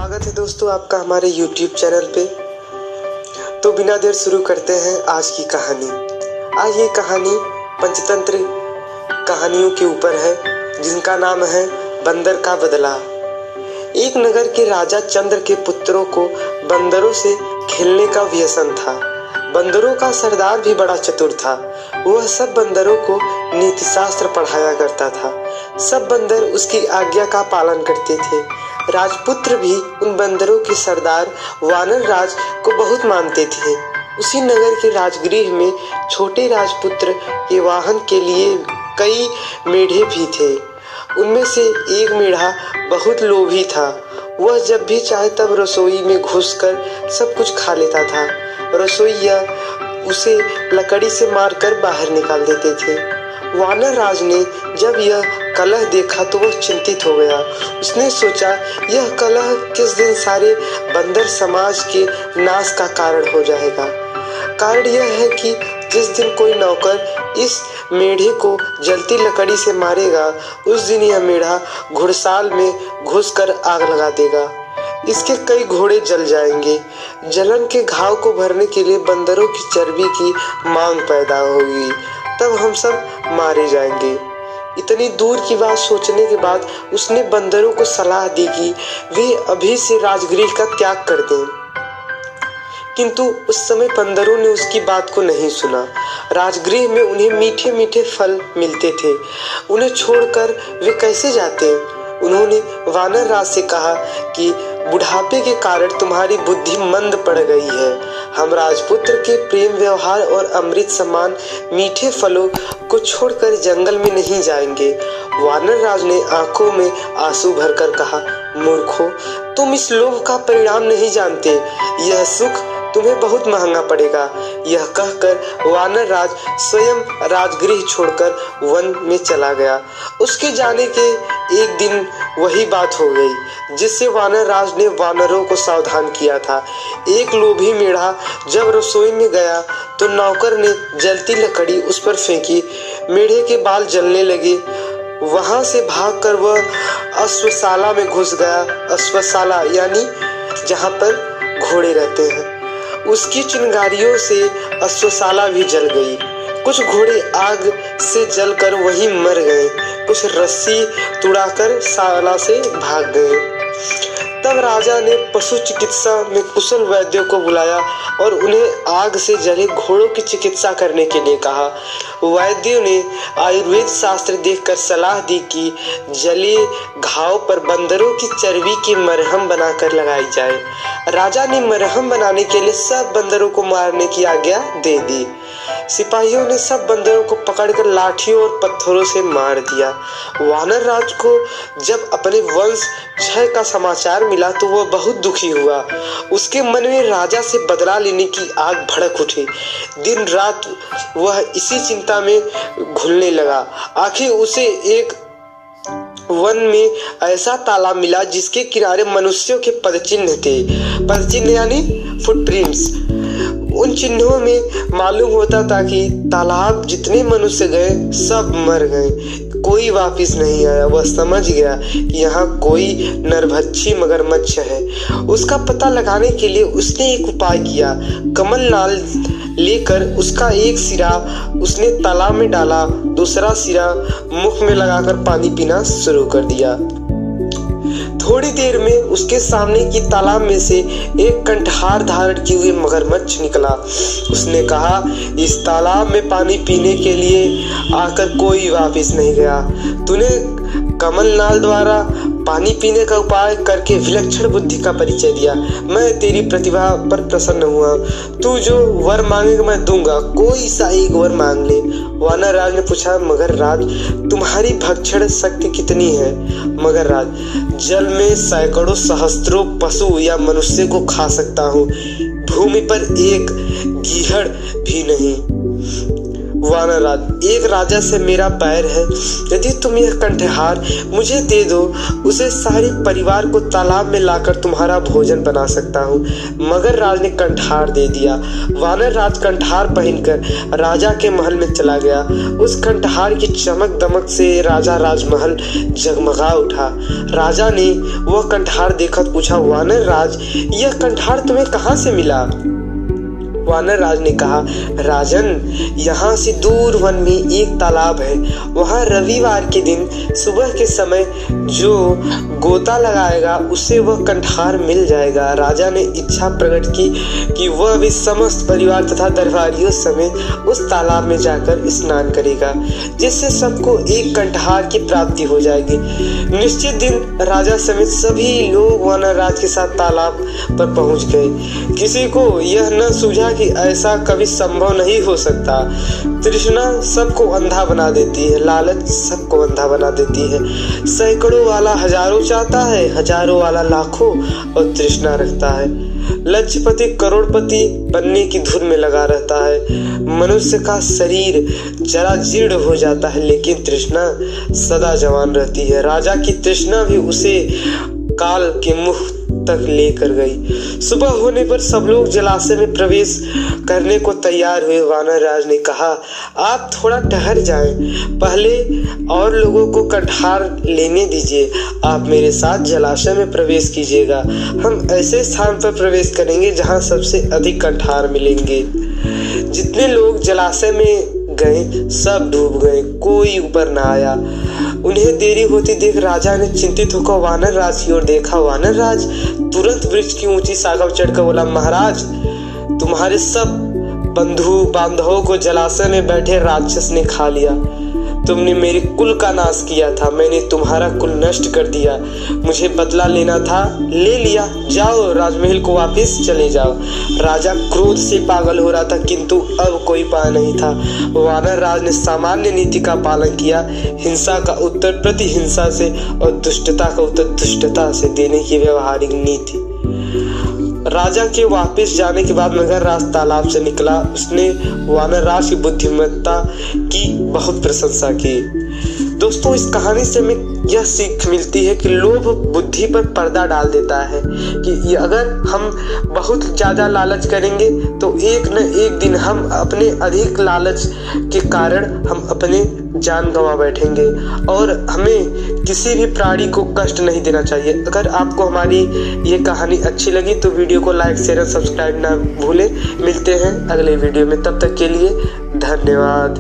स्वागत है दोस्तों आपका हमारे YouTube चैनल पे। तो बिना देर शुरू करते हैं आज की कहानी। आज ये कहानी पंचतंत्र कहानियों के ऊपर है जिनका नाम है बंदर का बदला। एक नगर के राजा चंद्र के पुत्रों को बंदरों से खेलने का व्यसन था। बंदरों का सरदार भी बड़ा चतुर था। वह सब बंदरों को नीति शास्त्र पढ़ाया करता था। सब बंदर उसकी आज्ञा का पालन करते थे। राजपुत्र भी उन बंदरों के सरदार वानर राज को बहुत मानते थे। उसी नगर के राजगृह में छोटे राजपुत्र के वाहन के लिए कई मेढ़े भी थे। उनमें से एक मेढ़ा बहुत लोभी था। वह जब भी चाहे तब रसोई में घुसकर सब कुछ खा लेता था। रसोइया उसे लकड़ी से मारकर बाहर निकाल देते थे। वानर राज ने जब यह कलह देखा तो वह चिंतित हो गया। उसने सोचा यह कलह किस दिन सारे बंदर समाज के नाश का कारण हो जाएगा। कारण यह है कि जिस दिन कोई नौकर इस मेढ़े को जलती लकड़ी से मारेगा उस दिन यह मेढ़ा घुड़साल में घुसकर आग लगा देगा। इसके कई घोड़े जल जाएंगे। जलन के घाव को भरने के लिए बंदरों की चर्बी की मांग पैदा होगी। तब हम सब मारे जाएंगे। इतनी दूर की बात सोचने के बाद उसने बंदरों को सलाह दी कि वे अभी से राजगृह का त्याग कर दें। किंतु उस समय बंदरों ने उसकी बात को नहीं सुना। राजगृह में उन्हें मीठे मीठे फल मिलते थे। उन्हें छोड़कर वे कैसे जाते? उन्होंने वानर राज से कहा कि बुढ़ापे के कारण तुम्हारी बुद्धि मंद पड़ गई है। हम राजपुत्र के प्रेम व्यवहार और अमृत समान मीठे फलों को छोड़कर जंगल में नहीं जाएंगे। वानर राज ने आंखों में आंसू भरकर कहा, मूर्खों, तुम इस लोभ का परिणाम नहीं जानते। यह सुख तुम्हें बहुत महंगा पड़ेगा। यह कहकर वानर राज स्वयं राजगृह छोड़कर वन में चला गया। उसके जाने के एक दिन वही बात हो गई जिससे वानर राज ने वानरों को सावधान किया था। एक लोभी मेढ़ा जब रसोई में गया तो नौकर ने जलती लकड़ी उस पर फेंकी। मेढ़े के बाल जलने लगे। वहां से भागकर वह अश्वशाला में घुस गया। अश्वशाला यानी जहां पर घोड़े रहते हैं। उसकी चिंगारियों से अश्वशाला भी जल गई। कुछ घोड़े आग से जलकर वहीं मर गए। कुछ रस्सी तुड़ाकर शाला से भाग गए। तब राजा ने पशु चिकित्सा में कुशल वैद्यों को बुलाया और उन्हें आग से जले घोड़ों की चिकित्सा करने के लिए कहा। वैद्यों ने आयुर्वेद शास्त्र देखकर सलाह दी कि जले घाव पर बंदरों की चर्बी की मरहम बनाकर लगाई जाए। राजा ने मरहम बनाने के लिए सब बंदरों को मारने की आज्ञा दे दी। सिपाहियों ने सब बंदरों को पकड़कर लाठियों और पत्थरों से मार दिया। वानर राज को जब अपने वंश क्षय का समाचार मिला तो वह बहुत दुखी हुआ। उसके मन में राजा से बदला लेने की आग भड़क उठी। दिन रात वह इसी चिंता में घुलने लगा। आखिर उसे एक वन में ऐसा तालाब मिला जिसके किनारे मनुष्यों के पदचिन्ह थे। पदचिन्ह यानी फुटप्रिंट्स। उन चिन्हों में मालूम होता था कि तालाब जितने मनुष्य गए सब मर गए। कोई वापस नहीं आया। वह समझ गया कि यहाँ कोई नरभक्षी मगरमच्छ है। उसका पता लगाने के लिए उसने एक उपाय किया। कमल नाल लेकर उसका एक सिरा उसने तालाब में डाला, दूसरा सिरा मुख में लगाकर पानी पीना शुरू कर दिया। थोड़ी देर में उसके सामने की तालाब में से एक कंठहार धारण किए हुए मगरमच्छ निकला। उसने कहा, इस तालाब में पानी पीने के लिए आकर कोई वापस नहीं गया। तूने कमल नाल द्वारा पानी पीने का उपाय करके विलक्षण बुद्धि का परिचय दिया। मैं तेरी प्रतिभा पर प्रसन्न हुआ। तू जो वर मांगेगा मैं दूंगा। कोई सा एक वर मांग ले। वानर राज ने पूछा, मगर राज तुम्हारी भक्षण शक्ति कितनी है? मगर राज, जल में सैकड़ों सहस्त्रों पशु या मनुष्य को खा सकता हूँ। भूमि पर एक गीहड़ भी नहीं। वानरराज, एक राजा से मेरा बैर है। यदि तुम यह कंठहार मुझे दे दो, उसे सारे परिवार को तालाब में लाकर तुम्हारा भोजन बना सकता हूँ। मगर राज ने कंठहार दे दिया। वानरराज कंठहार पहनकर राजा के महल में चला गया। उस कंठहार की चमक दमक से राजा राजमहल जगमगा उठा। राजा ने वह कंठहार देखा, पूछा, वानरराज, यह कंठहार तुम्हें कहाँ से मिला? वानरराज ने कहा, राजन, यहाँ से दूर वन में एक तालाब है। वहाँ रविवार के दिन सुबह के समय जो गोता लगाएगा उसे वह कंठहार मिल जाएगा। राजा ने इच्छा प्रकट की कि वह भी समस्त परिवार तथा दरबारियों समेत उस तालाब में जाकर स्नान करेगा, जिससे सबको एक कंठहार की प्राप्ति हो जाएगी। निश्चित दिन राजा समेत सभी लोग वानरराज के साथ तालाब पर पहुंच गए। किसी को यह न सूझा कि ऐसा कभी संभव नहीं हो सकता। तृष्णा सबको अंधा बना देती है, लालच सबको अंधा बना देती है। सैकड़ों वाला हजारों चाहता है, हजारों वाला लाखों, और तृष्णा रखता है। लक्षपति करोड़पति बनने की धुन में लगा रहता है। मनुष्य का शरीर जरा जीर्ण हो जाता है, लेकिन तृष्णा सदा जवान रहती है। राजा की तृष्णा भी उसे काल के मुख तक लेकर गई। सुबह होने पर सब लोग जलाशय में प्रवेश करने को तैयार हुए। वानरराज ने कहा, आप थोड़ा ठहर जाएं, पहले और लोगों को कंठहार लेने दीजिए। आप मेरे साथ जलाशय में प्रवेश कीजिएगा। हम ऐसे स्थान पर प्रवेश करेंगे जहां सबसे अधिक कंठहार मिलेंगे। जितने लोग जलाशय में गए सब डूब गए, कोई ऊपर ना आया। उन्हें देरी होती देख राजा ने चिंतित होकर वानरराज की ओर देखा। वानरराज तुरंत वृक्ष की ऊंची शाखा पर चढ़कर बोला, महाराज, तुम्हारे सब बंधु बांधवों को जलाशय में बैठे राक्षस ने खा लिया। तुमने मेरे कुल का नाश किया था, मैंने तुम्हारा कुल नष्ट कर दिया। मुझे बदला लेना था, ले लिया। जाओ, राजमहल को वापस चले जाओ। राजा क्रोध से पागल हो रहा था, किंतु अब कोई उपाय नहीं था। वानरराज ने सामान्य नीति का पालन किया। हिंसा का उत्तर प्रतिहिंसा से और दुष्टता का उत्तर दुष्टता से देने की व्यवहारिक नीति। राजा के वापस जाने के बाद मगरराज तालाब से निकला। उसने वानरराज की बुद्धिमत्ता की बहुत प्रशंसा की। दोस्तों, इस कहानी से हमें यह सीख मिलती है कि लोभ बुद्धि पर पर्दा डाल देता है कि अगर हम बहुत ज़्यादा लालच करेंगे तो एक न एक दिन हम अपने अधिक लालच के कारण हम अपने जान गंवा बैठेंगे। और हमें किसी भी प्राणी को कष्ट नहीं देना चाहिए। अगर आपको हमारी ये कहानी अच्छी लगी तो वीडियो को लाइक शेयर और सब्सक्राइब ना भूलें। मिलते हैं अगले वीडियो में, तब तक के लिए धन्यवाद।